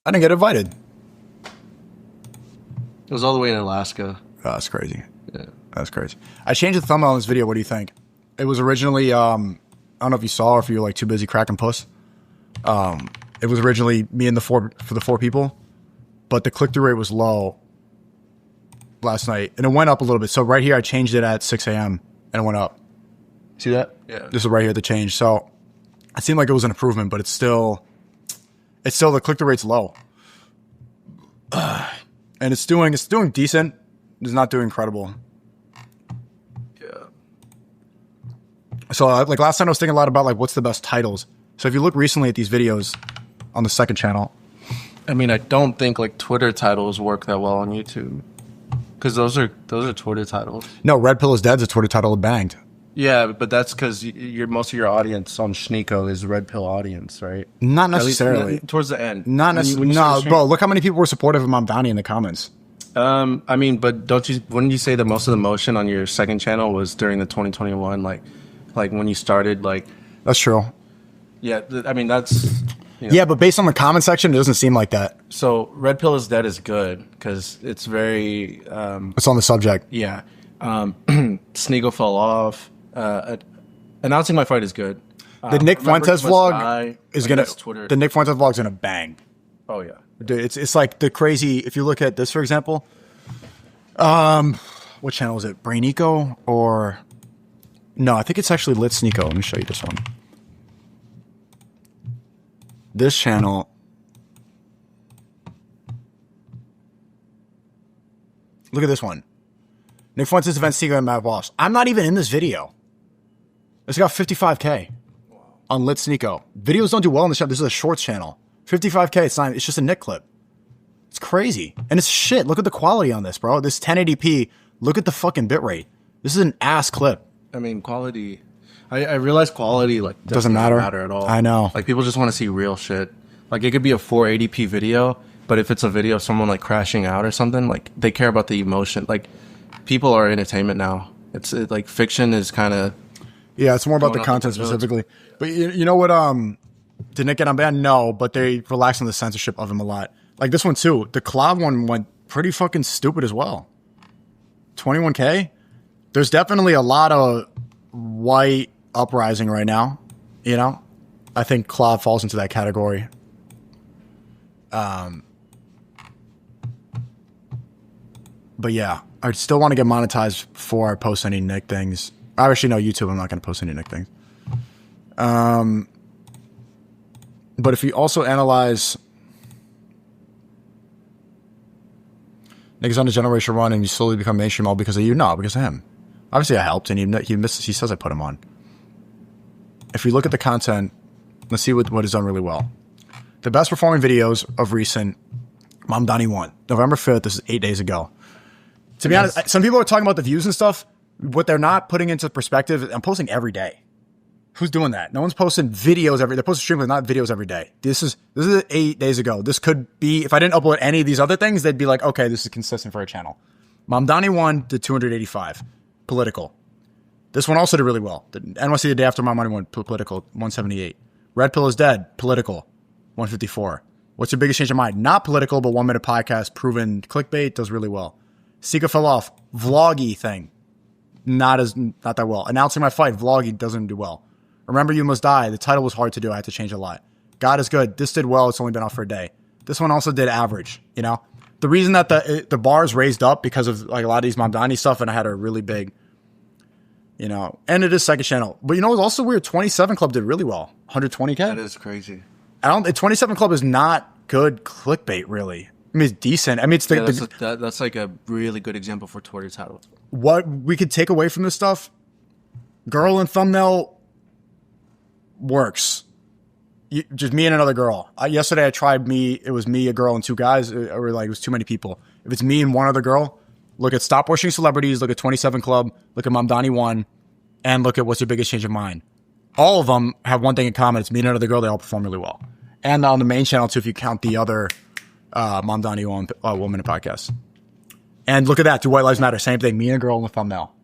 I didn't get invited. It was all the way in Alaska. Oh, that's crazy. Yeah. That's crazy. I changed the thumbnail on this video. What do you think? It was originally, I don't know if you saw or if you were like too busy cracking puss. It was originally me and for the 4 people, but the click-through rate was low last night, and it went up a little bit. So right here, I changed it at 6 a.m. and it went up. See that? Yeah. This is right here, the change. So it seemed like it was an improvement, but it's still the click-through rate's low. And it's doing decent. It's not doing incredible. Yeah. So like last time I was thinking a lot about like what's the best titles. So if you look recently at these videos on the second channel. I mean, I don't think like Twitter titles work that well on YouTube. Because those are Twitter titles. No, Red Pill is Dead's a Twitter title that banged. Yeah, but that's because most of your audience on SNEAKO is Red Pill audience, right? Not necessarily. Towards the end. Not necessarily. No, bro, look how many people were supportive of Mom Bounty in the comments. I mean, but wouldn't you say that most of the motion on your second channel was during the 2021, like when you started, like... That's true. Yeah, I mean, that's... You know. Yeah, but based on the comment section, it doesn't seem like that. So Red Pill is Dead is good because it's very... it's on the subject. Yeah. SNEAKO fell off. Announcing my fight is good. The Nick Fuentes vlog is going to... The Nick Fuentes vlog is going to bang. Oh, yeah. Dude, it's like the crazy... If you look at this, for example... what channel is it? Brain Eco or... No, I think it's actually Lit SNEAKO. Let me show you this one. This channel... Look at this one. Nick Fuentes event SNEAKO and Matt Boss. I'm not even in this video. It's got 55K on Lit SNEAKO. Videos don't do well on the channel. This is a shorts channel. 55K, it's just a Nick clip. It's crazy. And it's shit. Look at the quality on this, bro. This 1080p. Look at the fucking bitrate. This is an ass clip. I mean, quality... I realize quality like doesn't matter at all. I know. Like people just want to see real shit. Like it could be a 480p video, but if it's a video of someone like crashing out or something, like they care about the emotion. Like people are entertainment now. It's like fiction is kind of... Yeah, it's more about the content specifically. But you know what? Did Nick get on ban? No, but they relaxed on the censorship of him a lot. Like this one too. The collab one went pretty fucking stupid as well. 21K. There's definitely a lot of white uprising right now. You know, I think collab falls into that category. But yeah, I still want to get monetized before I post any Nick things. I actually know YouTube. I'm not going to post any Nick things. But if you also analyze Nick is on a generational run and you slowly become mainstream all because of you, no, because of him. Obviously, I helped, and he says I put him on. If you look at the content, let's see what is done really well. The best performing videos of recent, Mom Donnie 1. November 5th, this is 8 days ago. To be honest, some people are talking about the views and stuff. What they're not putting into perspective, I'm posting every day. Who's doing that? No one's posting videos they're posting streams, but not videos every day. This is 8 days ago. This could be, if I didn't upload any of these other things, they'd be like, okay, this is consistent for a channel. Mom Donnie 1 did 285. Political. This one also did really well. The NYC the day after Mom Donnie 1, political, 178. Red Pill is Dead, political, 154. What's your biggest change of mind? Not political, but 1 minute podcast, proven clickbait, does really well. Sika fell off, vloggy thing. Not that well. Announcing my fight, vloggy doesn't do well. Remember You Must Die, the title was hard to do. I had to change a lot. God is good. This did well. It's only been out for a day. This one also did average, you know? The reason that the bars raised up because of like a lot of these Mom Donnie stuff, and I had a really big, you know, and it is second channel. But you know, it was also weird. 27 Club did really well. 120K. That is crazy. 27 Club is not good clickbait, really. I mean, it's decent. I mean, it's that's like a really good example for Twitter title. What we could take away from this stuff, girl in thumbnail works. Just me and another girl. Yesterday I tried it was me, a girl, and 2 guys. Or like it was too many people. If it's me and one other girl, look at Stop Pushing Celebrities, look at 27 Club, look at Mom Donnie 1, and look at What's Your Biggest Change of Mind. All of them have one thing in common. It's me and another girl. They all perform really well. And on the main channel too, if you count the other Mom Donnie 1 1 minute podcast. And look at that. Do White Lives Matter? Same thing. Me and a girl in the thumbnail.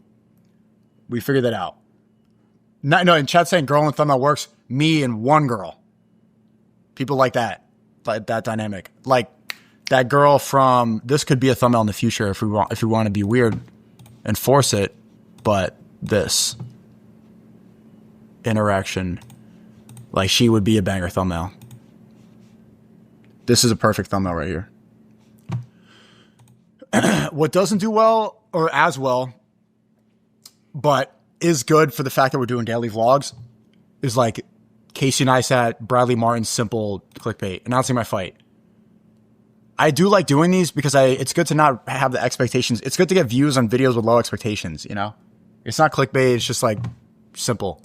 We figured that out. No, in chat saying girl in the thumbnail works. Me and one girl. People like that. like that dynamic. Like that girl from this could be a thumbnail in the future if we want to be weird and force it, but this interaction, like she would be a banger thumbnail. This is a perfect thumbnail right here. What doesn't do well or as well, but is good for the fact that we're doing daily vlogs, is like Casey Neistat, Bradley Martin's simple clickbait, announcing my fight. I do like doing these because it's good to not have the expectations. It's good to get views on videos with low expectations, you know? It's not clickbait, it's just like simple.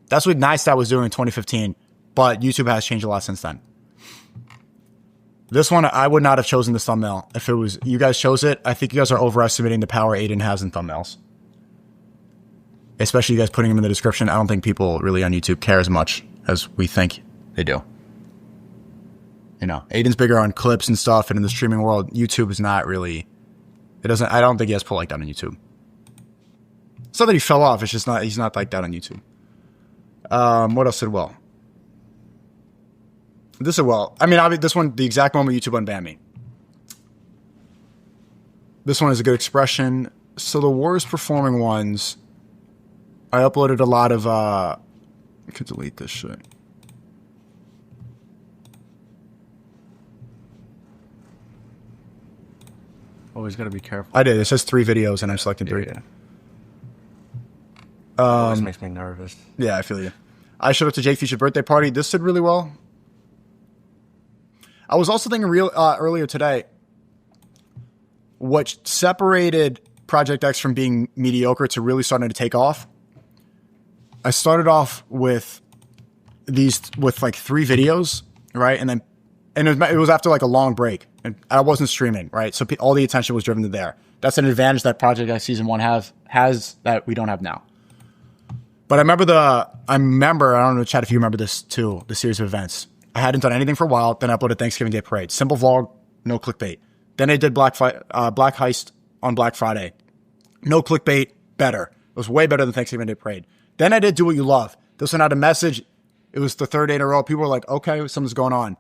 That's what Neistat was doing in 2015, but YouTube has changed a lot since then. This one, I would not have chosen this thumbnail if it was you guys chose it. I think you guys are overestimating the power Aiden has in thumbnails. Especially you guys putting them in the description. I don't think people really on YouTube care as much as we think they do. You know, Aiden's bigger on clips and stuff, and in the streaming world, YouTube is not really. I don't think he has pull like that on YouTube. It's not that he fell off. It's just not. He's not like that on YouTube. What else did well? This did well. I mean, this one, the exact moment YouTube unbanned me. This one is a good expression. So the worst performing ones, I uploaded a lot of. I could delete this shit. Always got to be careful. I did. It says 3 videos, and I selected 3. Yeah. Always makes me nervous. Yeah, I feel you. I showed up to Jake Fuchs's birthday party. This did really well. I was also thinking earlier today, what separated Project X from being mediocre to really starting to take off. I started off with like 3 videos, right? And it was after like a long break, and I wasn't streaming, right? So all the attention was driven to there. That's an advantage that Project X Season 1 has that we don't have now. But I remember, I don't know, chat, if you remember this too, the series of events. I hadn't done anything for a while. Then I uploaded Thanksgiving Day Parade. Simple vlog, no clickbait. Then I did Black Heist on Black Friday. No clickbait, better. It was way better than Thanksgiving Day Parade. Then I did Do What You Love. This one had a message. It was the 3rd day in a row. People were like, okay, something's going on.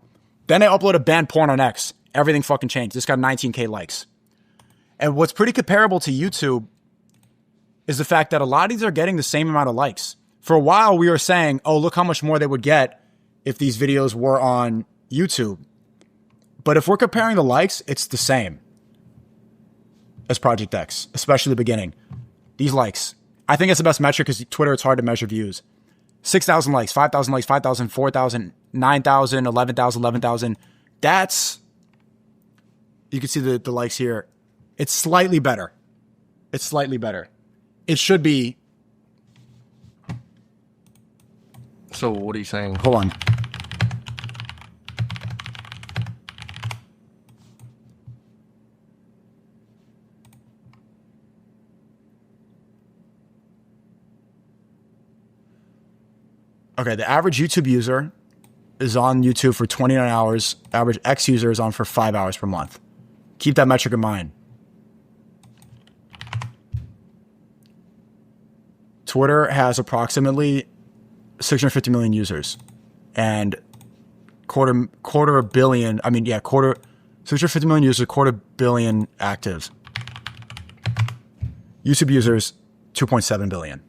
Then I uploaded Banned Porn on X. Everything fucking changed. This got 19K likes. And what's pretty comparable to YouTube is the fact that a lot of these are getting the same amount of likes. For a while, we were saying, oh, look how much more they would get if these videos were on YouTube. But if we're comparing the likes, it's the same as Project X, especially the beginning. These likes. I think it's the best metric because Twitter, it's hard to measure views. 6,000 likes, 5,000 likes, 5,000, 4,000, 9,000, 11,000, 11,000. That's, you can see the likes here. It's slightly better. It's slightly better. It should be. So what are you saying? Hold on. Okay, the average YouTube user is on YouTube for 29 hours. Average X user is on for 5 hours per month. Keep that metric in mind. Twitter has approximately 650 million users and quarter billion. I mean, yeah, 650 million users, 250 million active. YouTube users, 2.7 billion.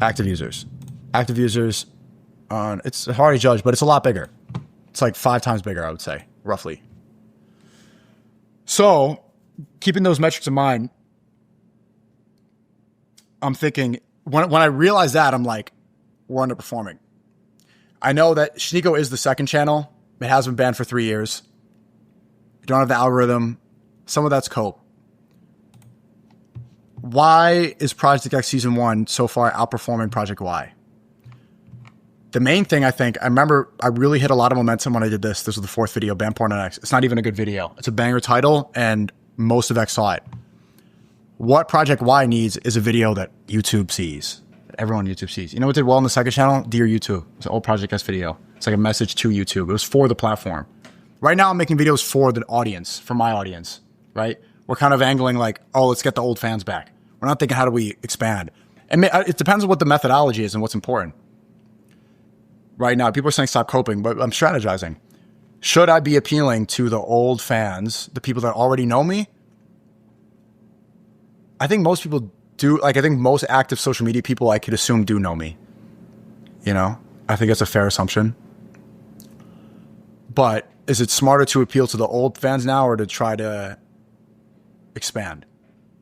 Active users. Active users, it's hard to judge, but it's a lot bigger. It's like 5 times bigger, I would say, roughly. So, keeping those metrics in mind, I'm thinking, when I realize that, I'm like, we're underperforming. I know that SNEAKO is the second channel. It has been banned for 3 years. You don't have the algorithm. Some of that's cope. Why is Project X Season 1 so far outperforming Project Y? The main thing, I remember I really hit a lot of momentum when I did this. This was the 4th video, Banned Porn on X. It's not even a good video. It's a banger title, and most of X saw it. What Project Y needs is a video that YouTube sees, that everyone on YouTube sees. You know what did well on the second channel? Dear YouTube. It's an old Project X video. It's like a message to YouTube. It was for the platform. Right now, I'm making videos for the audience, for my audience, right? We're kind of angling like, oh, let's get the old fans back. We're not thinking, how do we expand? And it depends on what the methodology is and what's important. right now. People are saying stop coping, but I'm strategizing. Should I be appealing to the old fans, the people that already know me? I think most people do. Like, I think most active social media people, I could assume, do know me. You know, I think that's a fair assumption. But is it smarter to appeal to the old fans now or to try to expand?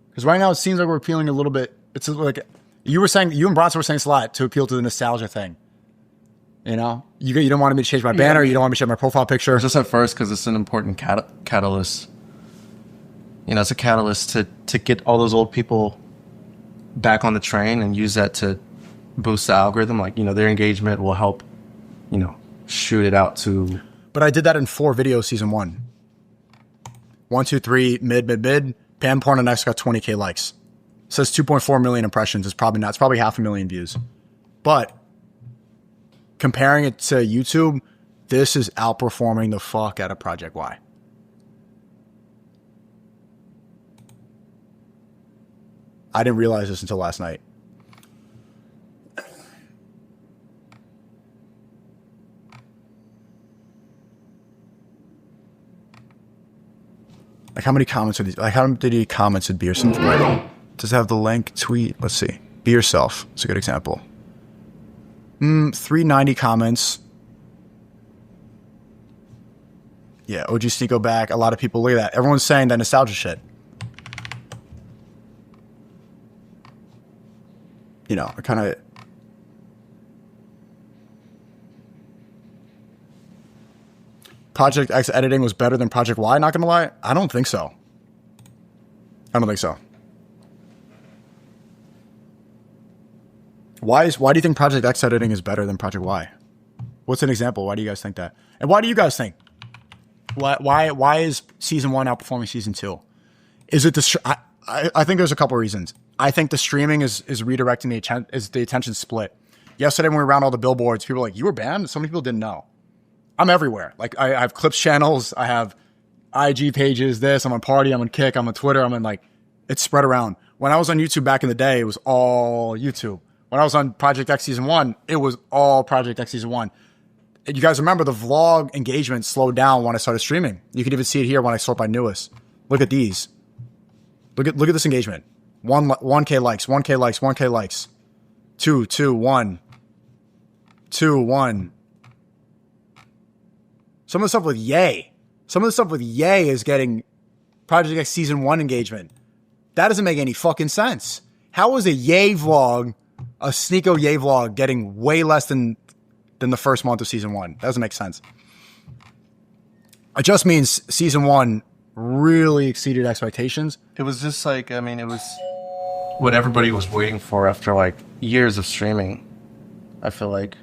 Because right now it seems like we're appealing a little bit. It's like you and Bronson were saying it's a lot to appeal to the nostalgia thing. You know, you don't want me to change my banner. You don't want me to change my profile picture. Just at first, because it's an important catalyst. You know, it's a catalyst to get all those old people back on the train and use that to boost the algorithm. Like, you know, their engagement will help, you know, shoot it out to. But I did that in 4 videos season 1. 1, 2, 3, mid. Pan Porn and X got 20K likes. It says 2.4 million impressions. It's probably not. It's probably 500,000 views. But comparing it to YouTube, this is outperforming the fuck out of Project Y. I didn't realize this until last night. Like, how many comments are these? Like, how many comments did Be Yourself write? Does it have the link? Tweet? Let's see. Be Yourself. It's a good example. 390 comments. Yeah, OG SNEAKO back. A lot of people, look at that. Everyone's saying that nostalgia shit. You know, I kind of... Project X editing was better than Project Y, not gonna lie. I don't think so. I don't think so. Why do you think Project X editing is better than Project Y? What's an example? Why do you guys think that? And why do you guys think? Why is season 1 outperforming season 2? Is it the... I think there's a couple reasons. I think the streaming is redirecting the attention split. Yesterday when we were around all the billboards, people were like, you were banned? So many people didn't know. I'm everywhere. Like, I have Clips channels. I have IG pages, I'm on Party, I'm on Kick, I'm on Twitter. I'm in, like, it's spread around. When I was on YouTube back in the day, it was all YouTube. When I was on Project X Season 1, it was all Project X Season 1. And you guys remember the vlog engagement slowed down when I started streaming. You can even see it here when I sort by newest. Look at these. Look at this engagement. 1K likes, 1K likes, 1K likes. 2, 2, 1. 2, 1. Some of the stuff with Yay. Some of the stuff with Yay is getting Project X Season 1 engagement. That doesn't make any fucking sense. How is a Yay vlog, a SNEAKO Yay vlog, getting way less than the first month of Season 1? That doesn't make sense. It just means Season 1 really exceeded expectations. It was just like, I mean, it was what everybody was waiting for after, like, years of streaming, I feel like.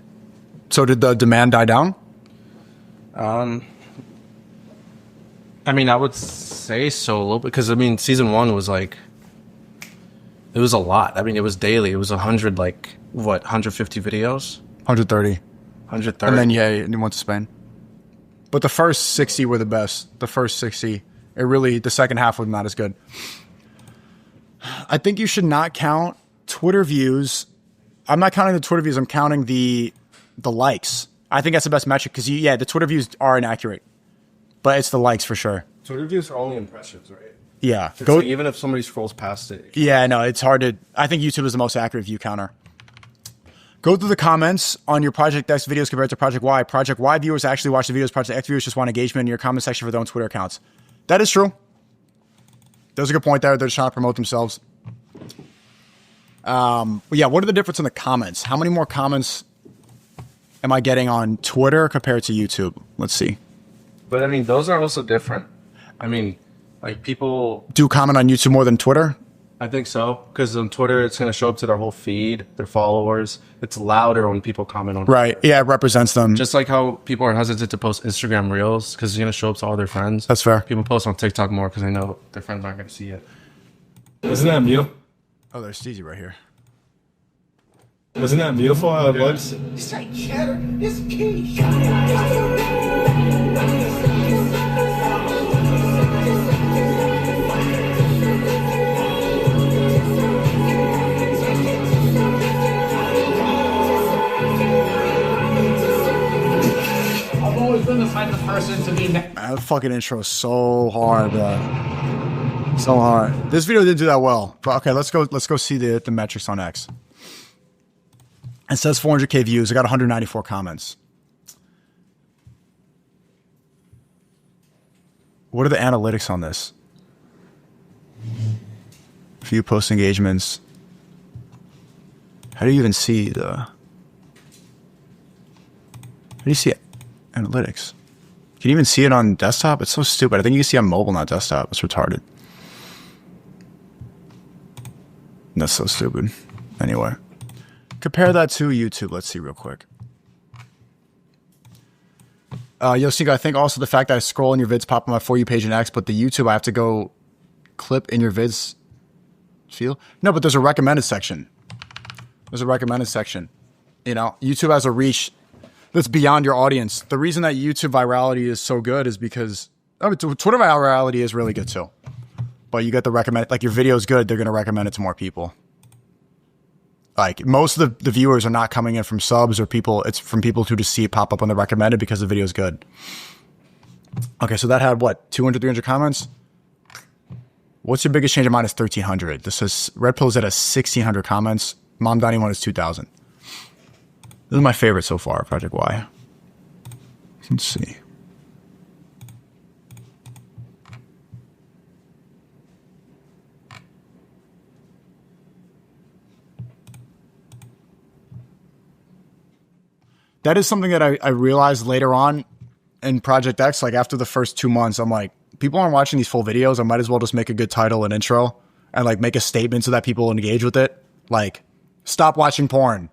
So did the demand die down? I mean, I would say so a little bit, because I mean, season 1 was like, it was a lot. I mean, it was daily. It was 100, like, what, 150 videos? 130. 130. And then, yeah, you went to Spain. But the first 60 were the best. The first 60, the second half was not as good. I think you should not count Twitter views. I'm not counting the Twitter views. I'm counting the likes. I think that's the best metric because, the Twitter views are inaccurate. But it's the likes for sure. Twitter views are only impressions, right? Yeah. Like, even if somebody scrolls past it. Yeah, no, it's hard to... I think YouTube is the most accurate view counter. Go through the comments on your Project X videos compared to Project Y. Project Y viewers actually watch the videos. Project X viewers just want engagement in your comment section for their own Twitter accounts. That is true. There's a good point there. They're just trying to promote themselves. What are the difference in the comments? How many more comments am I getting on Twitter compared to YouTube? Let's see. But, I mean, those are also different. I mean, like, people... Do comment on YouTube more than Twitter? I think so, because on Twitter, it's going to show up to their whole feed, their followers. It's louder when people comment on Right, Twitter. Yeah, it represents them. Just like how people are hesitant to post Instagram Reels, because it's going to show up to all their friends. That's fair. People post on TikTok more because they know their friends aren't going to see it. Isn't that beautiful? Oh, there's Steezy right here. Isn't that beautiful how it looks? It's like cheddar. It's key. That fucking intro is so hard, bro. So hard. This video didn't do that well, but okay, let's go see the metrics on X. It says 400K views. I got 194 comments. What are the analytics on this? Few post engagements. How do you even see the... How do you see it? Analytics? Can you even see it on desktop? It's so stupid. I think you can see on mobile, not desktop. It's retarded. That's so stupid. Anyway. Compare that to YouTube. Let's see real quick. Yo, Sneako, I think also the fact that I scroll in your vids pop on my For You page in X, but the YouTube I have to go clip in your vids feel? No, but there's a recommended section. There's a recommended section. You know, YouTube has a reach that's beyond your audience. The reason that YouTube virality is so good is because Twitter virality is really good too. But you get the recommend, like your video is good, they're going to recommend it to more people. Like most of the viewers are not coming in from subs or people. It's from people who just see it pop up on the recommended because the video is good. Okay, so that had what, 200, 300 comments? What's your biggest change of mine is 1,300. This is Red Pill's at a 1,600 comments. Mom Donnie one is 2,000. This is my favorite so far, Project Y. Let's see. That is something that I realized later on in Project X. Like after the first 2 months, I'm like, people aren't watching these full videos. I might as well just make a good title and intro and like make a statement so that people engage with it. Like, stop watching porn.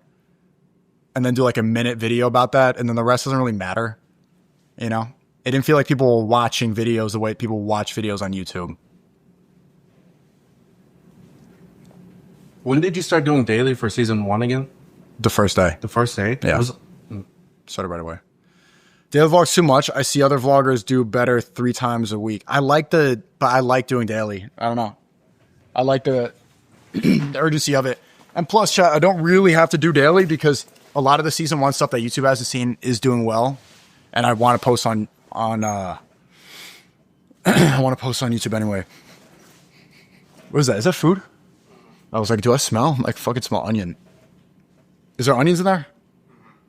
And then do like a minute video about that. And then the rest doesn't really matter. You know? It didn't feel like people were watching videos the way people watch videos on YouTube. When did you start doing daily for season 1 again? The first day. The first day? Yeah. Started right away. Daily vlogs too much. I see other vloggers do better 3 times a week. I like doing daily. I don't know. I like the urgency of it. And plus, chat, I don't really have to do daily because a lot of the season 1 stuff that YouTube hasn't seen is doing well. And I want to post on I want to post on YouTube anyway. What is that? Is that food? I was like, do I smell? Like fucking smell onion. Is there onions in there?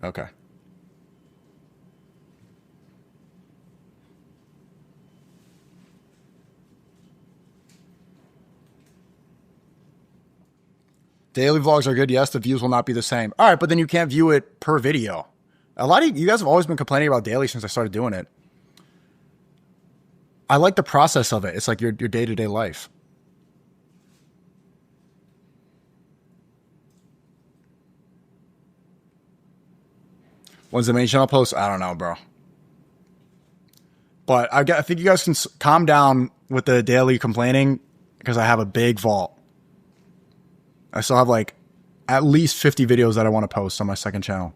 Okay. Daily vlogs are good. Yes, the views will not be the same. All right, but then you can't view it per video. A lot of you guys have always been complaining about daily since I started doing it. I like the process of it. It's like your day-to-day life. When's the main channel post? I don't know, bro. But I think you guys can calm down with the daily complaining because I have a big vault. I still have like at least 50 videos that I want to post on my second channel.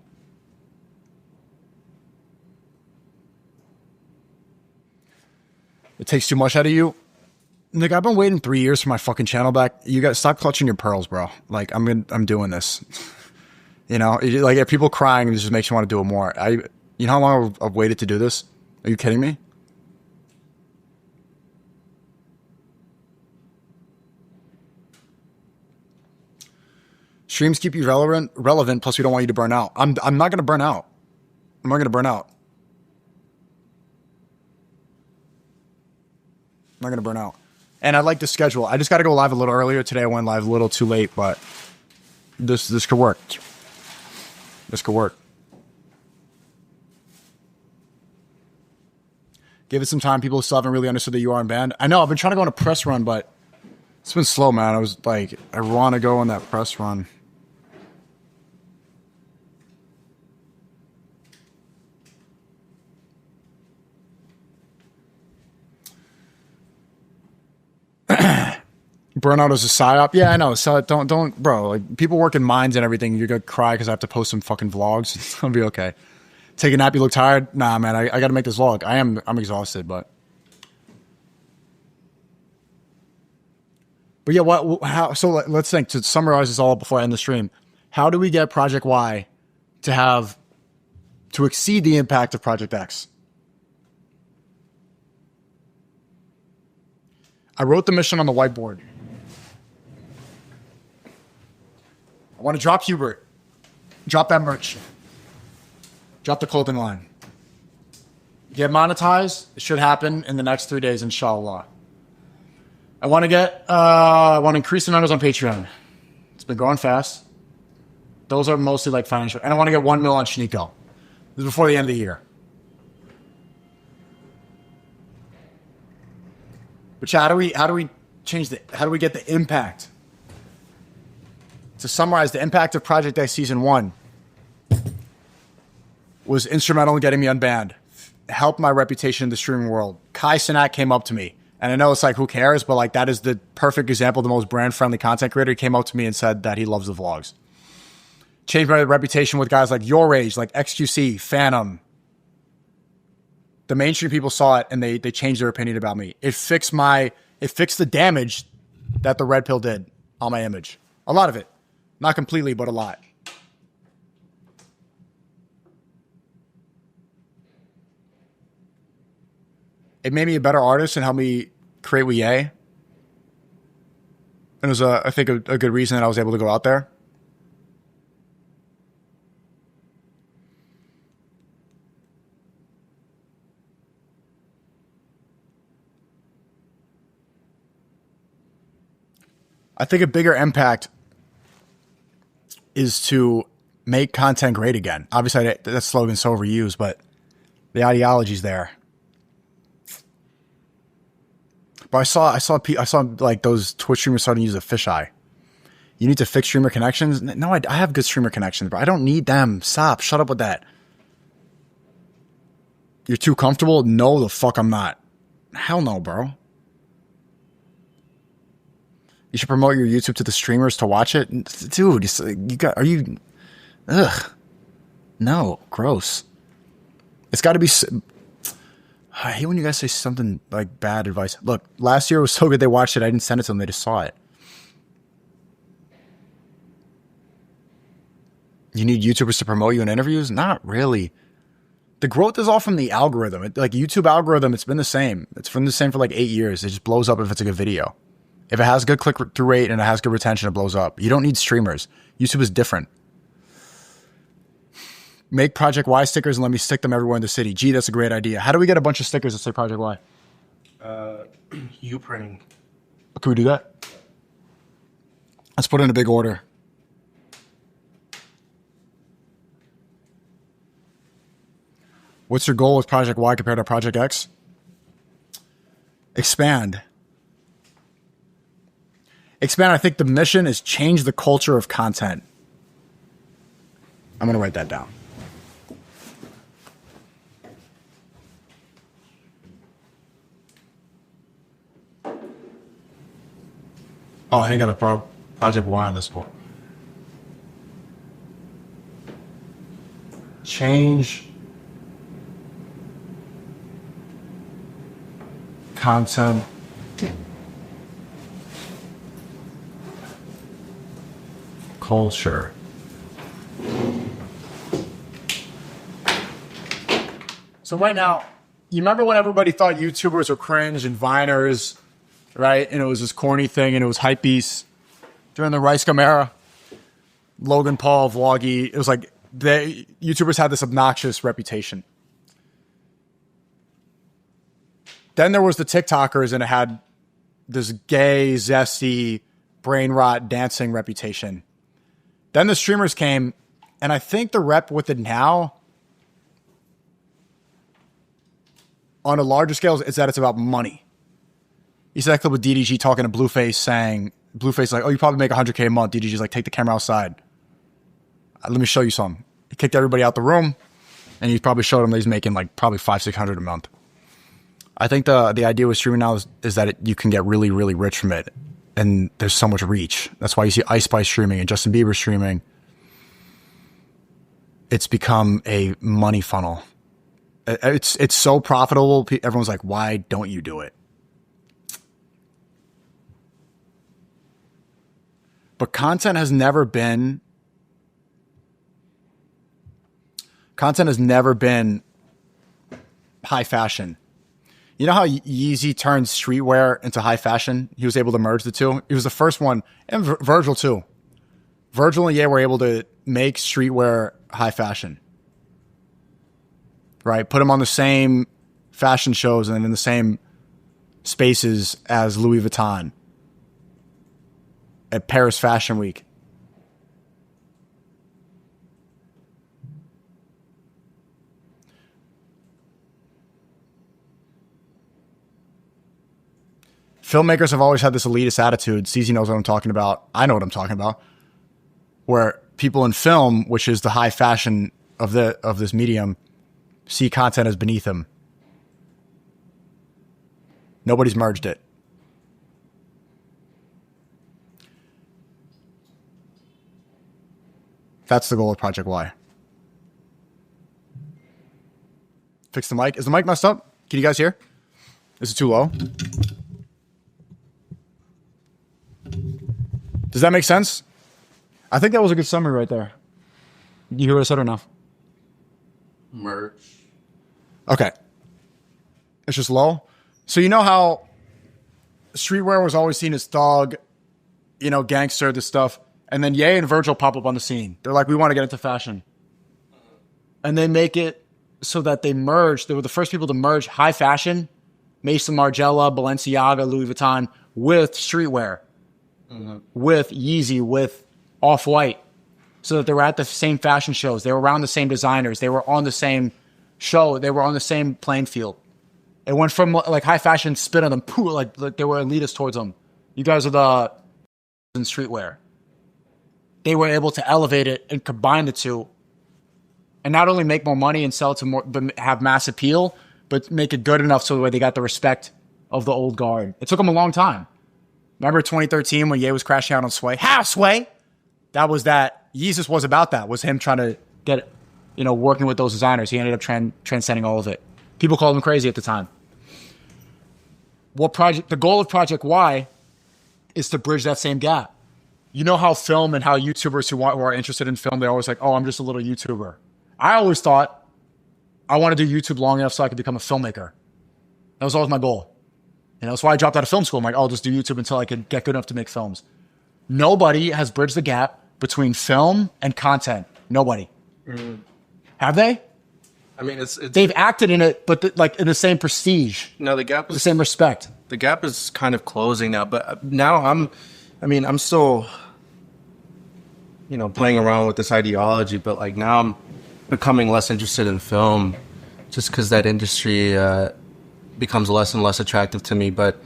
It takes too much out of you. Nick, I've been waiting 3 years for my fucking channel back. You guys stop clutching your pearls, bro. Like I'm doing this. You know, like if people crying, it just makes you want to do it more. You know how long I've waited to do this? Are you kidding me? Streams keep you relevant. Plus, we don't want you to burn out. I'm not going to burn out. I'm not going to burn out. I'm not going to burn out. And I like the schedule. I just got to go live a little earlier. Today I went live a little too late, but this could work. This could work. Give it some time. People still haven't really understood that you are in band. I know. I've been trying to go on a press run, but it's been slow, man. I was like, I want to go on that press run. Burnout is a psyop. Yeah, I know. So don't, bro. Like people work in mines and everything. You're gonna cry because I have to post some fucking vlogs. It's gonna be okay. Take a nap. You look tired. Nah, man. I got to make this vlog. I'm exhausted, but yeah. How? So let's think. To summarize this all before I end the stream, how do we get Project Y to exceed the impact of Project X? I wrote the mission on the whiteboard. I want to drop Hubert. Drop that merch. Drop the clothing line. Get monetized. It should happen in the next 3 days, inshallah. I want to increase the numbers on Patreon. It's been growing fast. Those are mostly like financial. And I want to get 1 mil on SNEAKO. This is before the end of the year. But how do we change how do we get the impact? To summarize, the impact of Project X Season 1 was instrumental in getting me unbanned. Helped my reputation in the streaming world. Kai Cenat came up to me. And I know it's like, who cares? But like, that is the perfect example of the most brand-friendly content creator. He came up to me and said that he loves the vlogs. Changed my reputation with guys like Your Age, like XQC, Phantom. The mainstream people saw it and they changed their opinion about me. It fixed the damage that the red pill did on my image. A lot of it. Not completely, but a lot. It made me a better artist and helped me create with Ye. And it was, I think, a good reason that I was able to go out there. I think a bigger impact is to make content great again. Obviously, that slogan's so overused, but the ideology's there. But I saw like those Twitch streamers starting to use a fisheye. You need to fix streamer connections. No, I have good streamer connections, but I don't need them. Stop. Shut up with that. You're too comfortable? No, the fuck I'm not. Hell no, bro. You should promote your YouTube to the streamers to watch it. Dude, ugh. No, gross. It's got to be... I hate when you guys say something like bad advice. Look, last year was so good they watched it. I didn't send it to them. They just saw it. You need YouTubers to promote you in interviews? Not really. The growth is all from the algorithm. Like YouTube algorithm, it's been the same. It's been the same for like 8 years. It just blows up if it's a good video. If it has good click-through rate and it has good retention, it blows up. You don't need streamers. YouTube is different. Make Project Y stickers and let me stick them everywhere in the city. Gee, that's a great idea. How do we get a bunch of stickers that say Project Y? U-printing. Can we do that? Let's put in a big order. What's your goal with Project Y compared to Project X? Expand. Expand, I think the mission is change the culture of content. I'm going to write that down. Oh, I ain't got a Project Y on this one. Change content culture. So right now, you remember when everybody thought YouTubers were cringe and Viners, right? And it was this corny thing and it was hypebeasts during the Ricegum era. Logan Paul, Vloggy. It was like YouTubers had this obnoxious reputation. Then there was the TikTokers and it had this gay, zesty, brain rot dancing reputation. Then the streamers came, and I think the rep with it now, on a larger scale, is that it's about money. You see that clip with DDG talking to Blueface saying, Blueface like, oh, you probably make 100K a month. DDG's like, take the camera outside. Let me show you something. He kicked everybody out the room, and he probably showed them that he's making like probably 500-600 a month. I think the idea with streaming now is that you can get really, really rich from it. And there's so much reach. That's why you see Ice Spice streaming and Justin Bieber streaming. It's become a money funnel. It's so profitable. Everyone's like, why don't you do it? But content has never been high fashion. You know how Yeezy turned streetwear into high fashion? He was able to merge the two. He was the first one, and Virgil too. Virgil and Ye were able to make streetwear high fashion. Right? Put them on the same fashion shows and in the same spaces as Louis Vuitton at Paris Fashion Week. Filmmakers have always had this elitist attitude. Steezy knows what I'm talking about. I know what I'm talking about. Where people in film, which is the high fashion of this medium, see content as beneath them. Nobody's merged it. That's the goal of Project Y. Fix the mic. Is the mic messed up? Can you guys hear? Is it too low? Does that make sense? I think that was a good summary right there. You hear what I said or no? Merch. Okay. It's just low. So you know how streetwear was always seen as thug, gangster, this stuff. And then Ye and Virgil pop up on the scene. They're like, we want to get into fashion. And they make it so that they merge. They were the first people to merge high fashion, Maison Margiela, Balenciaga, Louis Vuitton, with streetwear. With Yeezy, with Off-White, so that they were at the same fashion shows. They were around the same designers. They were on the same show. They were on the same playing field. It went from like high fashion spit on them, like they were elitist towards them. You guys are the in streetwear. They were able to elevate it and combine the two, and not only make more money and sell it to more, but have mass appeal, but make it good enough so that they got the respect of the old guard. It took them a long time. Remember 2013 when Ye was crashing out on Sway? How, Sway? That was that. Yeezus was about that. Was him trying to get, working with those designers. He ended up transcending all of it. People called him crazy at the time. The goal of Project Y is to bridge that same gap. You know how film and how YouTubers who are interested in film, they're always like, oh, I'm just a little YouTuber. I always thought I want to do YouTube long enough so I could become a filmmaker. That was always my goal. That's why I dropped out of film school. I'm like, I'll just do YouTube until I can get good enough to make films. Nobody has bridged the gap between film and content. Nobody. Have they? I mean, it's they've acted in it, but in the same prestige. No, the gap is the same respect. The gap is kind of closing now, but now I'm still, playing around with this ideology, but like now I'm becoming less interested in film, just because that industry becomes less and less attractive to me. But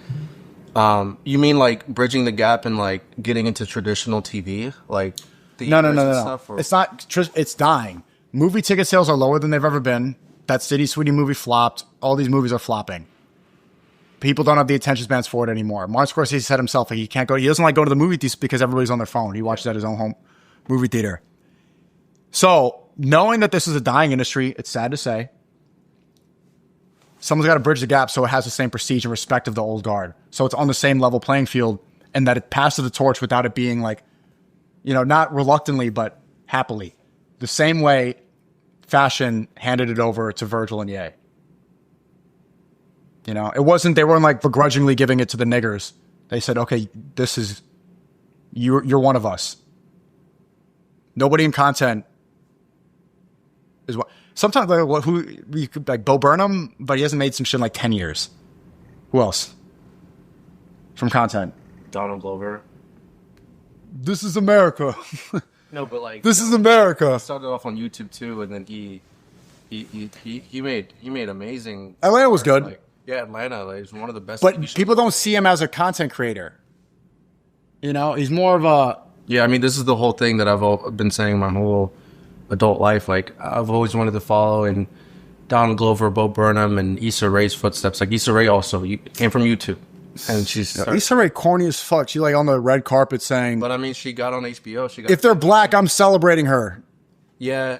you mean like bridging the gap and like getting into traditional TV, like no. Stuff, it's not. It's dying. Movie ticket sales are lower than they've ever been. That City Sweetie movie flopped. All these movies are flopping. People don't have the attention spans for it anymore. Martin Scorsese said himself, like, he doesn't like going to the movie theater because everybody's on their phone. He watches at his own home movie theater. So knowing that this is a dying industry, it's sad to say, someone's got to bridge the gap so it has the same prestige and respect of the old guard. So it's on the same level playing field, and that it passes the torch without it being like, not reluctantly, but happily. The same way fashion handed it over to Virgil and Ye. They weren't like begrudgingly giving it to the niggers. They said, okay, this is, you're one of us. Nobody in content is what. Sometimes like Bo Burnham, but he hasn't made some shit in like 10 years. Who else? From content. Donald Glover. This is America. No, but like this is America. He started off on YouTube too, and then he made amazing. Atlanta was good. Like, yeah, Atlanta is one of the best. But people don't see him as a content creator. He's more of a. Yeah, I mean, this is the whole thing that I've been saying my whole adult life. Like, I've always wanted to follow in Donald Glover, Bo Burnham, and Issa Rae's footsteps. Like, Issa Rae also came from YouTube. And she's Issa Rae corny as fuck. She like on the red carpet saying, but I mean, she got on HBO. If they're black, I'm celebrating her. Yeah.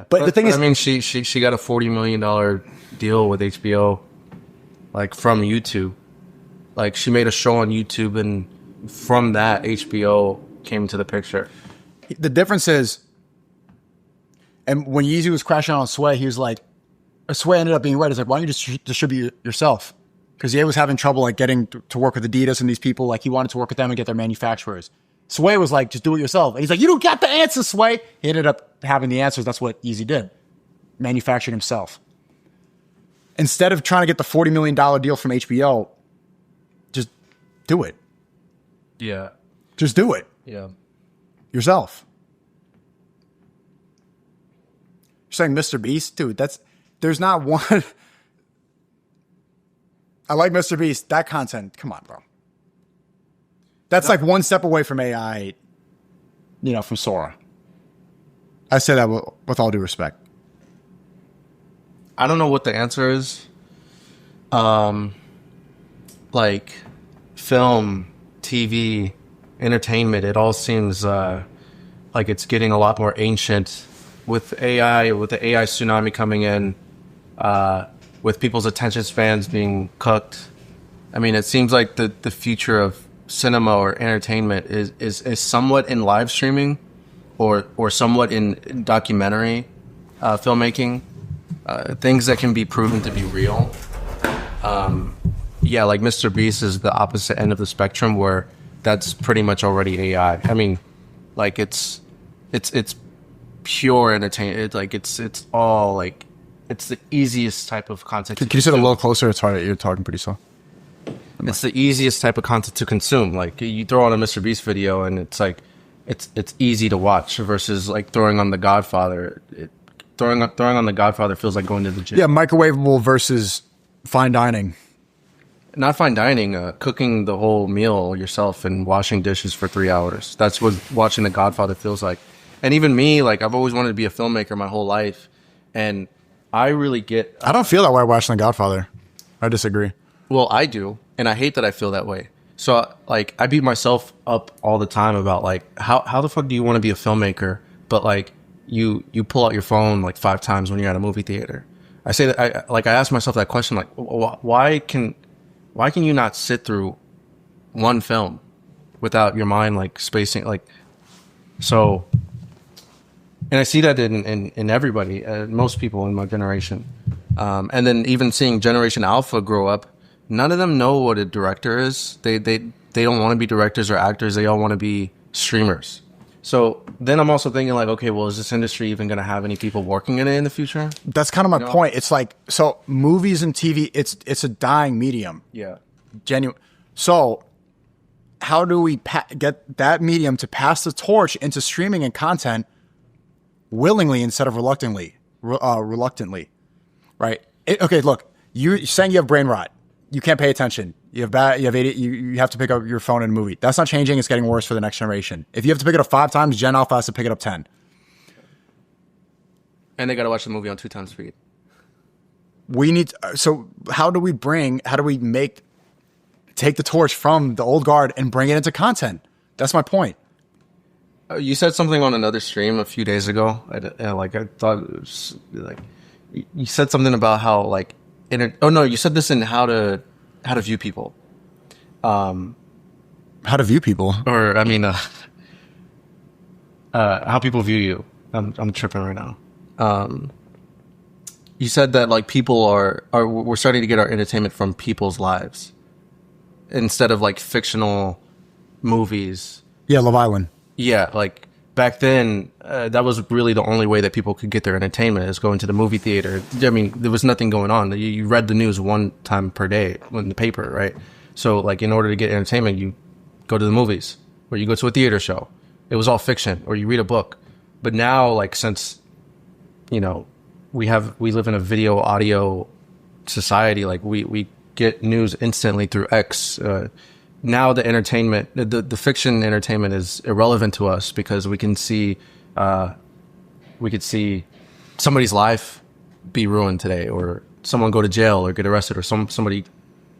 But the thing is, I mean, she got a $40 million deal with HBO, like from YouTube. Like, she made a show on YouTube, and from that, HBO came into the picture. The difference is, and when Yeezy was crashing on Sway, he was like, Sway ended up being right. He's like, why don't you just distribute yourself? because he was having trouble like getting to work with Adidas and these people. Like he wanted to work with them and get their manufacturers. Sway was like, just do it yourself. And he's like, you don't got the answers, Sway. He ended up having the answers. That's what Easy did. Manufactured himself. Instead of trying to get the $40 million deal from HBO, just do it. Yeah. Just do it. Yeah. Yourself. You're saying Mr. Beast? Dude, there's not one. I like Mr. Beast. That content, come on, bro. That's like one step away from AI, from Sora. I say that with all due respect. I don't know what the answer is. Like film, TV, entertainment, it all seems like it's getting a lot more ancient with AI, with the AI tsunami coming in, with people's attention spans being cooked. I mean, it seems like the future of cinema or entertainment is somewhat in live streaming or somewhat in documentary filmmaking, things that can be proven to be real. Yeah, like Mr. Beast is the opposite end of the spectrum where that's pretty much already AI. I mean, like it's pure entertainment. It's all like, it's the easiest type of content. Can you sit a little closer? It's hard. You're talking pretty slow. It's the easiest type of content to consume. Like you throw on a Mr. Beast video and it's like, it's easy to watch versus like throwing on The Godfather. Throwing on The Godfather feels like going to the gym. Yeah, microwavable versus fine dining. Not fine dining, cooking the whole meal yourself and washing dishes for 3 hours. That's what watching The Godfather feels like. And even me, like I've always wanted to be a filmmaker my whole life. And I really get... I don't feel that way watching The Godfather. I disagree. Well, I do. And I hate that I feel that way. So like I beat myself up all the time about like, how the fuck do you want to be a filmmaker? But like you pull out your phone like 5 times when you're at a movie theater. I say that I ask myself that question, like, why can you not sit through one film without your mind like spacing like so? And I see that in everybody, most people in my generation, and then even seeing Generation Alpha grow up. None of them know what a director is. They don't want to be directors or actors. They all want to be streamers. So then I'm also thinking like, okay, well, is this industry even going to have any people working in it in the future? That's kind of my point. It's like, so movies and TV, it's a dying medium. Yeah. Genuine. So how do we get that medium to pass the torch into streaming and content willingly instead of reluctantly? Right? Okay, look, you're saying you have brain rot. You can't pay attention. You have to pick up your phone in a movie. That's not changing. It's getting worse for the next generation. If you have to pick it up 5 times, Gen Alpha has to pick it up 10. And they got to watch the movie on 2 times speed. So how do we take the torch from the old guard and bring it into content? That's my point. You said something on another stream a few days ago. I thought it was like, you said something about how like, you said this in how to view people. How to view people? Or, I mean, how people view you. I'm tripping right now. You said that like people we're starting to get our entertainment from people's lives instead of like fictional movies. Yeah, Love Island. Yeah, like back then, that was really the only way that people could get their entertainment, is going to the movie theater. I mean, there was nothing going on. You read the news 1 time per day in the paper, right? So, like, in order to get entertainment, you go to the movies, or you go to a theater show. It was all fiction, or you read a book. But now, like, since, we live in a video, audio society, like, we get news instantly through X. Now the entertainment, the fiction entertainment is irrelevant to us because we could see somebody's life be ruined today, or someone go to jail or get arrested, or somebody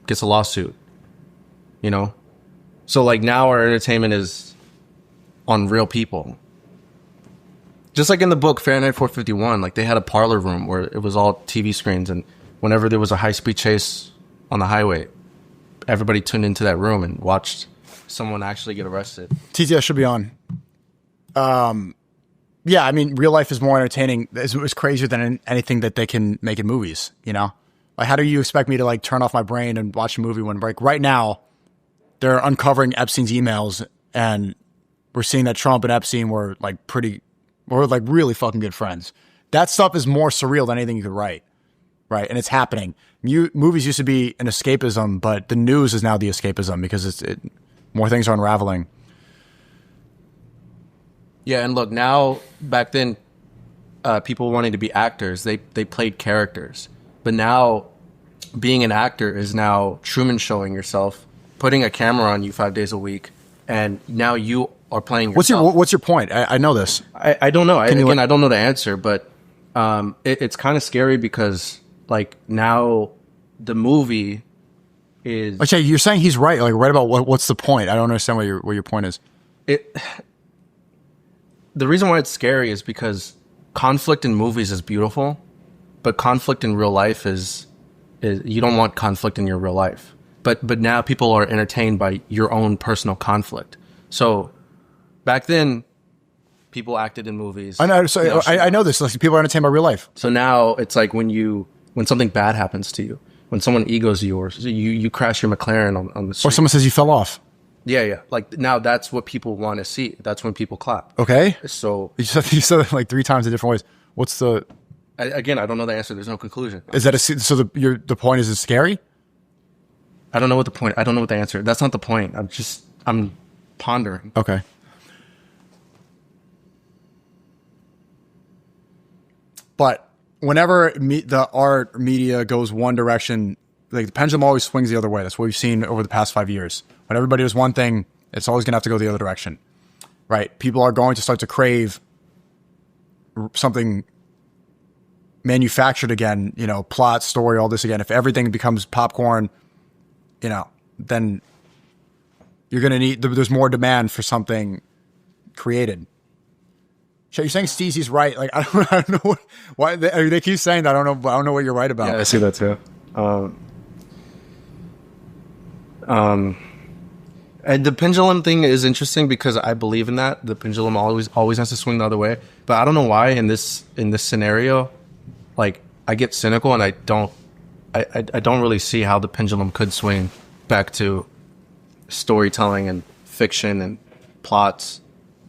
gets a lawsuit, So like now our entertainment is on real people. Just like in the book Fahrenheit 451, like they had a parlor room where it was all TV screens, and whenever there was a high-speed chase on the highway, everybody tuned into that room and watched someone actually get arrested. TTS should be on. Yeah, I mean, real life is more entertaining. It's crazier than anything that they can make in movies, Like, how do you expect me to like turn off my brain and watch a movie when like right now they're uncovering Epstein's emails and we're seeing that Trump and Epstein were like really fucking good friends. That stuff is more surreal than anything you could write, right? And it's happening. Movies used to be an escapism, but the news is now the escapism because more things are unraveling. Yeah, and look, now, back then, people wanting to be actors, they played characters. But now, being an actor is now Truman showing yourself, putting a camera on you 5 days a week, and now you are playing yourself. What's your point? I know this. I don't know. I don't know the answer, but it's kind of scary because, like, now the movie is... Okay, you're saying he's right. Like, right about what's the point? I don't understand what your point is. The reason why it's scary is because conflict in movies is beautiful, but conflict in real life is you don't want conflict in your real life. But now people are entertained by your own personal conflict. So back then, people acted in movies. I know. So I know this. Like, people are entertained by real life. So now it's like when something bad happens to you, when someone egos you, or you crash your McLaren on the street, or someone says you fell off. Yeah. Like, now that's what people want to see. That's when people clap. Okay. So you said it like 3 times in different ways. What's the... Again, I don't know the answer. There's no conclusion. Is that so the point is it's scary? I don't know what the point... I don't know what the answer... That's not the point. I'm pondering. Okay. But whenever the art media goes one direction, like the pendulum always swings the other way. That's what we've seen over the past 5 years. When everybody does one thing, it's always going to have to go the other direction, right? People are going to start to crave something manufactured again, plot, story, all this again. If everything becomes popcorn, then you're going to need, there's more demand for something created. So you're saying Steezy's right. Like, I don't know why they keep saying that. I don't know what you're right about. Yeah, I see that too. And the pendulum thing is interesting because I believe in that. The pendulum always has to swing the other way. But I don't know why in this scenario, like, I get cynical and I don't really see how the pendulum could swing back to storytelling and fiction and plots.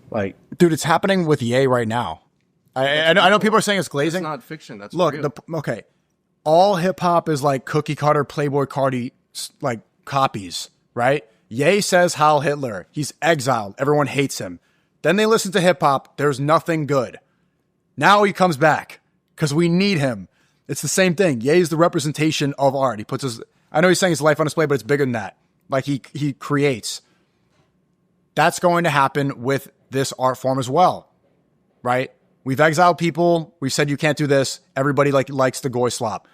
Like, dude, it's happening with Ye right now. I know people are saying it's glazing. It's not fiction. That's look. real. Okay, all hip hop is like cookie cutter Playboy Cardi like copies, right? Ye says Heil Hitler. He's exiled. Everyone hates him. Then they listen to hip hop. There's nothing good. Now he comes back because we need him. It's the same thing. Ye is the representation of art. He puts his... I know he's saying his life on display, but it's bigger than that. Like, he creates. That's going to happen with this art form as well, right? We've exiled people. We've said you can't do this. Everybody likes the goy slop.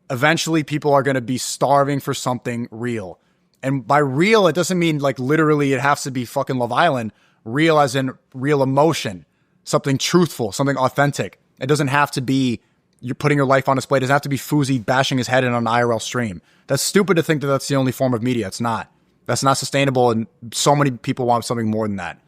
Eventually, people are going to be starving for something real. And by real, it doesn't mean like literally it has to be fucking Love Island. Real as in real emotion, something truthful, something authentic. It doesn't have to be you're putting your life on display. It doesn't have to be Fousey bashing his head in on an IRL stream. That's stupid to think that that's the only form of media. It's not. That's not sustainable, and so many people want something more than that.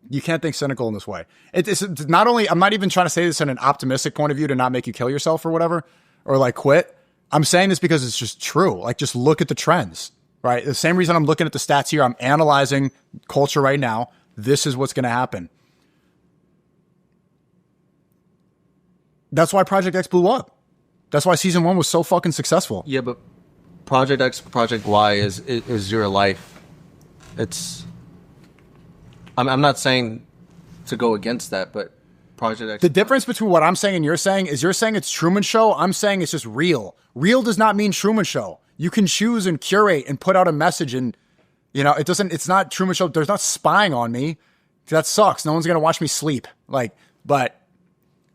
You can't think cynical in this way. It's not only, I'm not even trying to say this in an optimistic point of view to not make you kill yourself or whatever, or like quit. I'm saying this because it's just true. Like, just look at the trends, right? The same reason I'm looking at the stats here. I'm analyzing culture right now. This is what's going to happen. That's why Project X blew up. That's why season 1 was so fucking successful. Yeah, but Project X, Project Y is your life. It's... I'm not saying to go against that, but Project X... The difference between what I'm saying and you're saying is you're saying it's Truman Show. I'm saying it's just real. Real does not mean Truman Show. You can choose and curate and put out a message, and it's not Truman Show. There's not spying on me. That sucks. No one's going to watch me sleep. But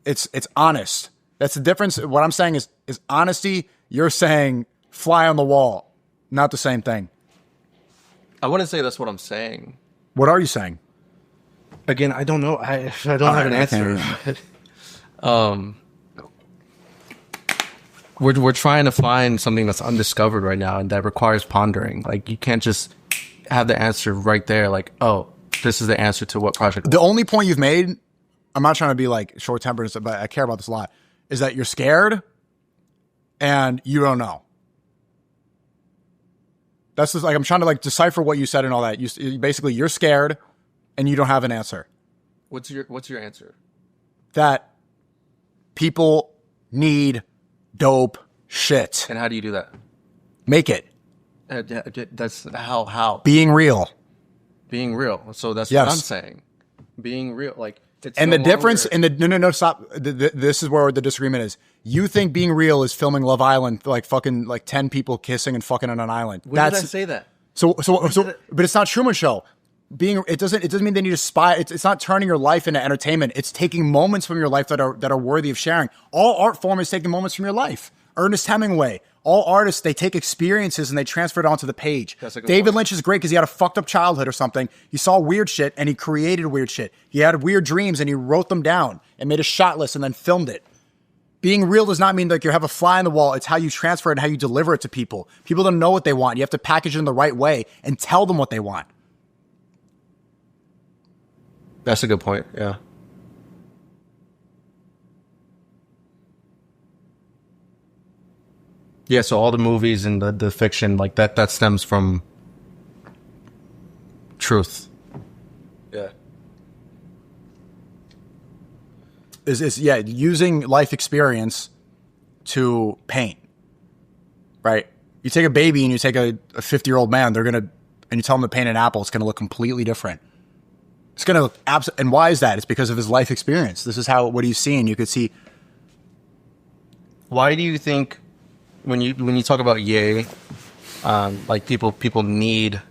it's honest. That's the difference. What I'm saying is honesty. You're saying fly on the wall. Not the same thing. I wouldn't say that's what I'm saying. What are you saying? Again, I don't know. I don't have an answer. We're trying to find something that's undiscovered right now, and that requires pondering. Like, you can't just have the answer right there. Like, oh, this is the answer to what project. The only point you've made, I'm not trying to be like short-tempered, but I care about this a lot, is that you're scared and you don't know. That's just like, I'm trying to like decipher what you said and all that. You basically, you're scared and you don't have an answer. What's your answer? That people need dope shit. And how do you do that? Make it. That's how Being real. being real. So that's Yes. what I'm saying. Being real, like it's And no the difference longer- in the no stop. This is where the disagreement is. You think being real is filming Love Island, like fucking like 10 people kissing and fucking on an island. When did I say that? So, but it's not Truman Show. It doesn't mean they need to spy. It's not turning your life into entertainment. It's taking moments from your life that are worthy of sharing. All art form is taking moments from your life. Ernest Hemingway. All artists, they take experiences and they transfer it onto the page. David point. Lynch is great because he had a fucked up childhood or something. He saw weird shit and he created weird shit. He had weird dreams and he wrote them down and made a shot list and then filmed it. Being real does not mean like you have a fly in the wall. It's how you transfer it and how you deliver it to people. People don't know what they want. You have to package it in the right way and tell them what they want. That's a good point. Yeah. Yeah, so all the movies and the fiction, like that stems from truth. Yeah. Is using life experience to paint. Right? You take a baby and you take a 50-year-old man, and you tell them to paint an apple, it's gonna look completely different. It's gonna look and why is that? It's because of his life experience. This is what he's seen. You could see. Why do you think when you talk about Ye, like people need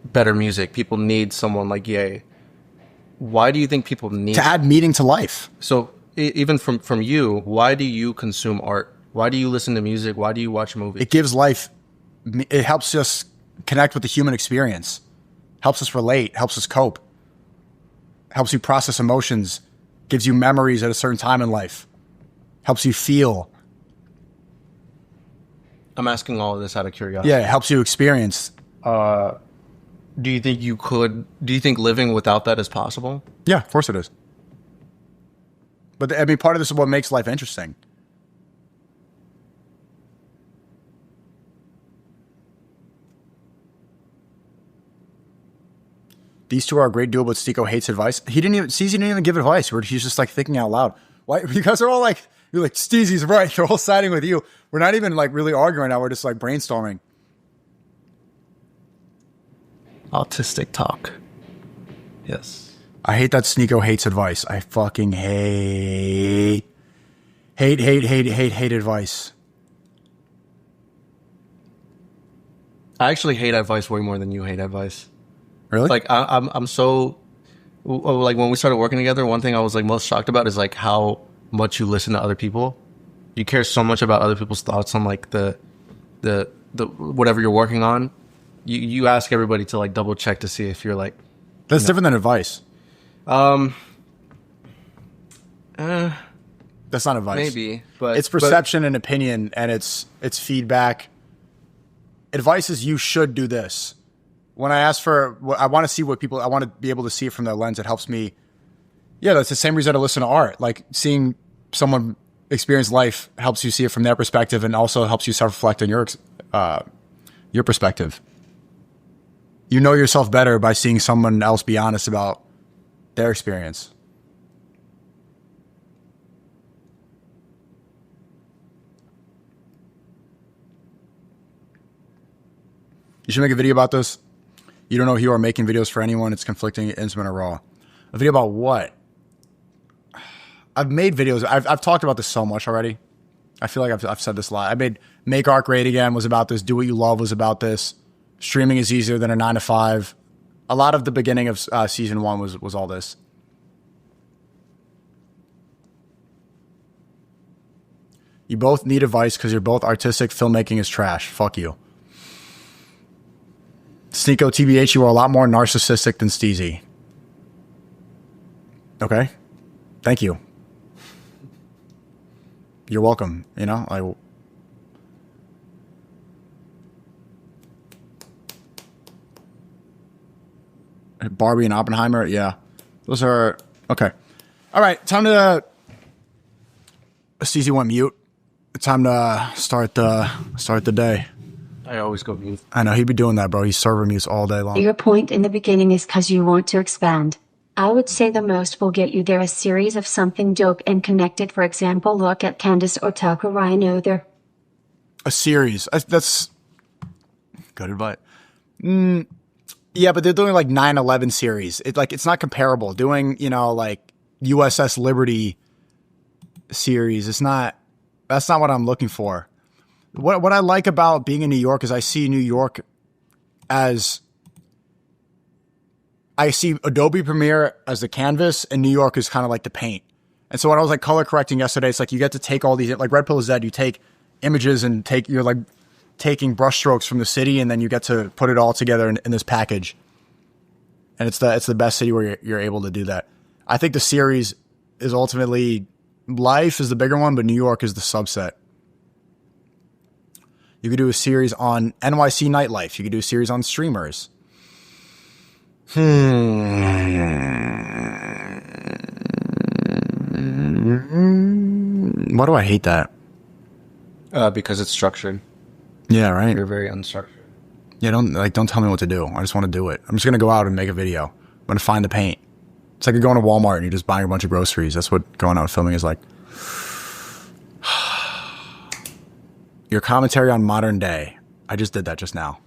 better music, people need someone like Ye. Why do you think people need to add meaning to life? So even from you, why do you consume art? Why do you listen to music? Why do you watch movies? It gives life. It helps us connect with the human experience. Helps us relate. Helps us cope. Helps you process emotions. Gives you memories at a certain time in life. Helps you feel. I'm asking all of this out of curiosity. Yeah, it helps you experience. Do you think living without that is possible? Yeah, of course it is. But I mean, part of this is what makes life interesting. These two are a great duo, but SNEAKO hates advice. Steezy didn't even give advice. He's just like thinking out loud. Why? You guys are all like, you're like, Steezy's right. They're all siding with you. We're not even like really arguing now. We're just like brainstorming. Autistic talk. Yes. I hate that SNEAKO hates advice. I fucking hate advice. I actually hate advice way more than you hate advice. Really? Like I'm so like when we started working together, one thing I was like most shocked about is like how much you listen to other people. You care so much about other people's thoughts on like the whatever you're working on. You ask everybody to like double check to see if you're like That's different than advice. That's not advice. Maybe, but it's perception and opinion, and it's feedback. Advice is you should do this. When I ask for, I want to see what people, I want to be able to see it from their lens. It helps me. Yeah, that's the same reason I listen to art. Like seeing someone experience life helps you see it from their perspective, and also helps you self-reflect on your perspective. You know yourself better by seeing someone else be honest about their experience. You should make a video about this. You don't know who you are making videos for anyone. It's conflicting, intimate, or raw. A video about what? I've made videos. I've talked about this so much already. I feel like I've said this a lot. I made Make Art Great Again was about this. Do What You Love was about this. Streaming is easier than a 9 to 5. A lot of the beginning of season 1 was all this. You both need advice because you're both artistic. Filmmaking is trash. Fuck you. SNEAKO, TBH, you are a lot more narcissistic than Steezy. Okay. Thank you. You're welcome. You know, Barbie and Oppenheimer. Yeah, those are okay. All right, time to. Steezy went mute. Time to start the day. I always go mute. I know he'd be doing that, bro. He's server mutes all day long. Your point in the beginning is because you want to expand. I would say the most will get you there a series of something dope and connected. For example, look at Candace or Tucker Ryan there. A series. That's good advice. Yeah, but they're doing like 9/11 series. It's not comparable. Doing, like USS Liberty series. That's not what I'm looking for. What I like about being in New York is I see New York as I see Adobe Premiere as the canvas, and New York is kind of like the paint. And so when I was like color correcting yesterday, it's like you get to take all these, like Red Pill Z, you take images and you're like taking brush strokes from the city, and then you get to put it all together in this package. And it's the best city where you're able to do that. I think the series is ultimately, Life is the bigger one, but New York is the subset. You could do a series on NYC nightlife. You could do a series on streamers. Why do I hate that? Because it's structured. Yeah, right. You're very unstructured. Yeah, don't tell me what to do. I just want to do it. I'm just gonna go out and make a video. I'm gonna find the paint. It's like you're going to Walmart and you're just buying a bunch of groceries. That's what going out and filming is like. Your commentary on modern day. I just did that just now.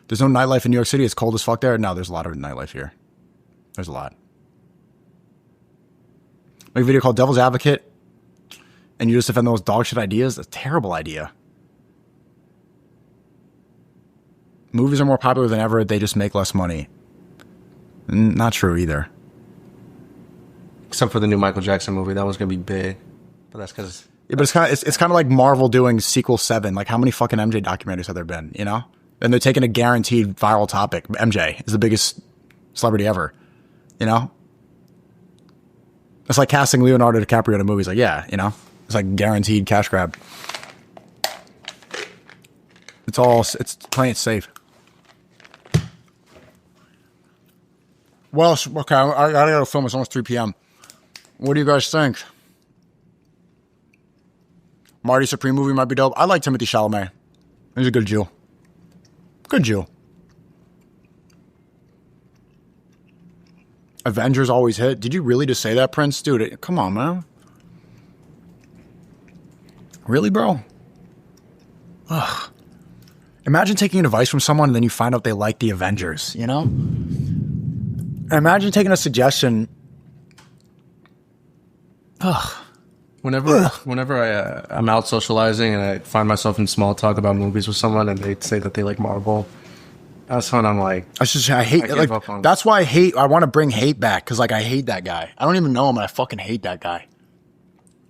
There's no nightlife in New York City. It's cold as fuck there. No, there's a lot of nightlife here. There's a lot. Make a video called Devil's Advocate, and you just defend those dog shit ideas. That's a terrible idea. Movies are more popular than ever. They just make less money. Not true either. Except for the new Michael Jackson movie. That one's going to be big. But that's because... Yeah, but it's kind of like Marvel doing sequel 7. Like, how many fucking MJ documentaries have there been, And they're taking a guaranteed viral topic. MJ is the biggest celebrity ever, It's like casting Leonardo DiCaprio in a movie. It's like, yeah, It's like guaranteed cash grab. It's playing it safe. Well, okay, I gotta go film. It's almost 3 p.m. What do you guys think? Marty Supreme movie might be dope. I like Timothy Chalamet. He's a good Jew. Good Jew. Avengers always hit. Did you really just say that, Prince? Dude, come on, man. Really, bro? Ugh. Imagine taking advice from someone and then you find out they like the Avengers, Imagine taking a suggestion. Ugh. Whenever I'm out socializing and I find myself in small talk about movies with someone and they say that they like Marvel, that's when I'm like, I hate. That's why I want to bring hate back because I hate that guy. I don't even know him, and I fucking hate that guy.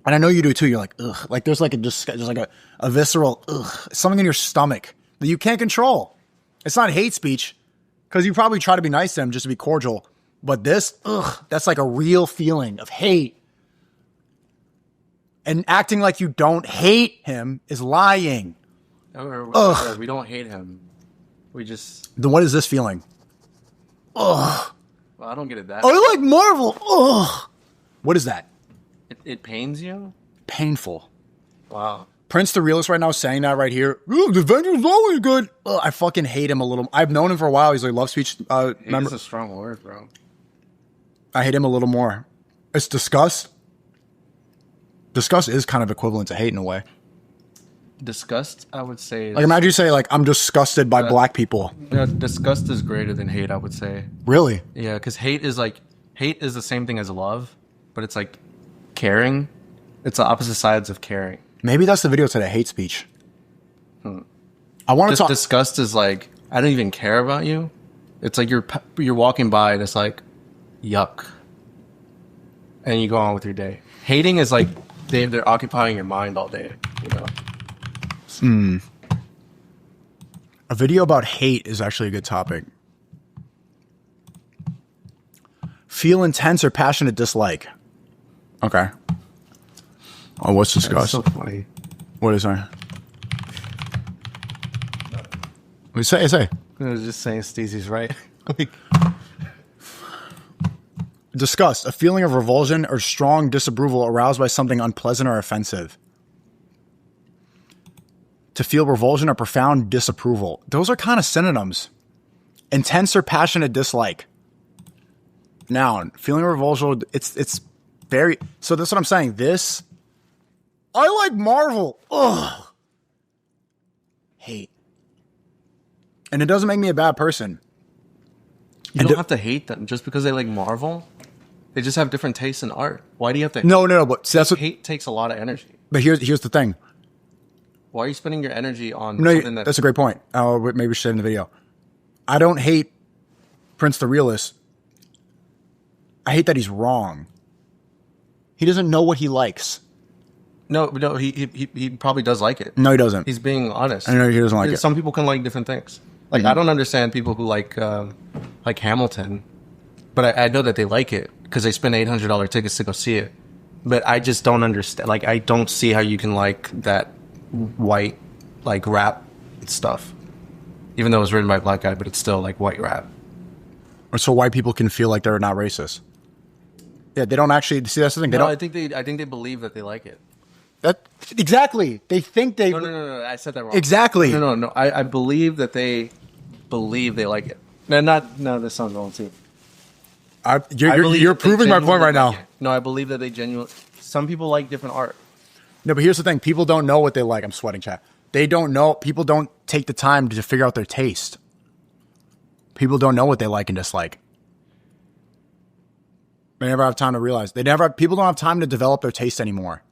And I know you do too. You're like, ugh. Like there's like a visceral ugh, something in your stomach that you can't control. It's not hate speech because you probably try to be nice to him just to be cordial, but this ugh, that's like a real feeling of hate. And acting like you don't hate him is lying. Ugh. We don't hate him. We just... Then what is this feeling? Ugh. Well, I don't get it that. I like Marvel. Ugh. What is that? It pains you? Painful. Wow. Prince the Realist right now is saying that right here. Ooh, the Avengers always good. Ugh, I fucking hate him a little. I've known him for a while. He's like love speech member. It's a strong word, bro. I hate him a little more. It's disgust. Disgust is kind of equivalent to hate in a way. Disgust, I would say. Like imagine you say like I'm disgusted by black people. Yeah, disgust is greater than hate, I would say. Really? Yeah, because hate is the same thing as love, but it's like caring. It's the opposite sides of caring. Maybe that's the video today. Hate speech. I want to talk. Disgust is like I don't even care about you. It's like you're walking by and it's like yuck, and you go on with your day. Hating is like they're occupying your mind all day. A video about hate is actually a good topic. Feel intense or passionate dislike. Okay. Oh, what's disgust? That's so funny. What is that? Say. I was just saying Steezy's right. Disgust, a feeling of revulsion or strong disapproval aroused by something unpleasant or offensive. To feel revulsion or profound disapproval. Those are kind of synonyms. Intense or passionate dislike. Noun, feeling revulsion, it's very... So that's what I'm saying. This... I like Marvel. Ugh. Hate. And it doesn't make me a bad person. You don't have to hate them just because they like Marvel. They just have different tastes in art. Why do you have to? No. But see, that's what hate takes a lot of energy. But here's the thing. Why are you spending your energy on something that's a great point. Maybe we should in the video. I don't hate Prince the Realist. I hate that he's wrong. He doesn't know what he likes. No, he probably does like it. No, he doesn't. He's being honest. I know he doesn't like it. Some people can like different things. Like I don't understand people who like Hamilton, but I know that they like it because they spend $800 tickets to go see it. But I just don't understand. Like I don't see how you can like that white like rap stuff, even though it was written by a black guy, but it's still like white rap. Or so white people can feel like they're not racist. Yeah, they don't actually see. That's the thing. They no, don't. I think they believe that they like it. That exactly. They think they. No. I said that wrong. Exactly. No. I believe that they believe they like it. No, this sounds wrong too. You're proving my point right now. No, I believe that they genuinely. Some people like different art. No, but here's the thing. People don't know what they like. I'm sweating, chat. They don't know. People don't take the time to figure out their taste. People don't know what they like and dislike. They never have time to realize. People don't have time to develop their taste anymore.